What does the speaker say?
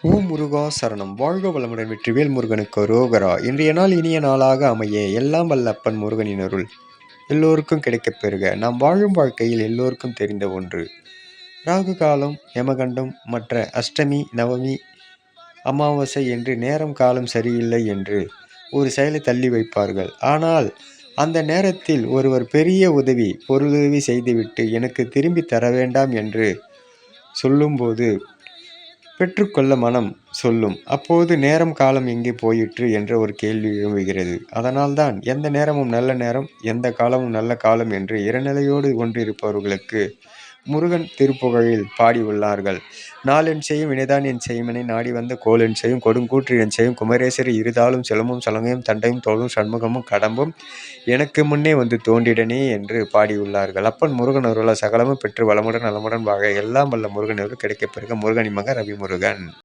ஓம் முருகா சரணம்! வாழ்க வளமுடன்! வெற்றிவேல் முருகனுக்கு அரோகரா! இன்றைய நாள் இனிய நாளாக அமைய எல்லாம் வல்ல அப்பன் முருகனின் அருள் எல்லோருக்கும் கிடைக்கப் பெறுக. நாம் வாழும் வாழ்க்கையில் எல்லோருக்கும் தெரிந்த ஒன்று. ராகு காலம், யமகண்டம், மற்ற அஷ்டமி, நவமி, அமாவாசை என்று நேரம் காலம் சரியில்லை என்று ஒரு செயலை தள்ளி வைப்பார்கள். ஆனால் அந்த நேரத்தில் ஒருவர் பெரிய உதவி, பொருளுதவி செய்துவிட்டு எனக்கு திரும்பி தர வேண்டாம் என்று சொல்லும்போது பெற்றுக்கொள்ள மனம் சொல்லும். அப்போது நேரம் காலம் எங்கே போயிற்று என்ற ஒரு கேள்வி எழும்புகிறது. அதனால்தான் எந்த நேரமும் நல்ல நேரம், எந்த காலமும் நல்ல காலம் என்று இறைநிலையோடு ஒன்றிருப்பவர்களுக்கு முருகன் திருப்புகழில் பாடியுள்ளார்கள். நாளென் செய்யும் வினைதான் என் செய்யுமெனை நாடி வந்த கோளென் செய்யும் கொடுங்கூற்று என் செய்யும் குமரேசர் இருதாளும் சிலம்பும் சலங்கையும் தண்டையும் தோளும் சண்முகமும் கடம்பும் எனக்கு முன்னே வந்து தோன்றிடனே என்று பாடியுள்ளார்கள். அப்பன் முருகன் அருளால் சகலமும் பெற்று வளமுடன் நலமுடன் வாழ எல்லாம் வல்ல முருகன் அருள் கிடைக்கப் பெறுக. முருகனின் மகன் ரவிமுருகன்.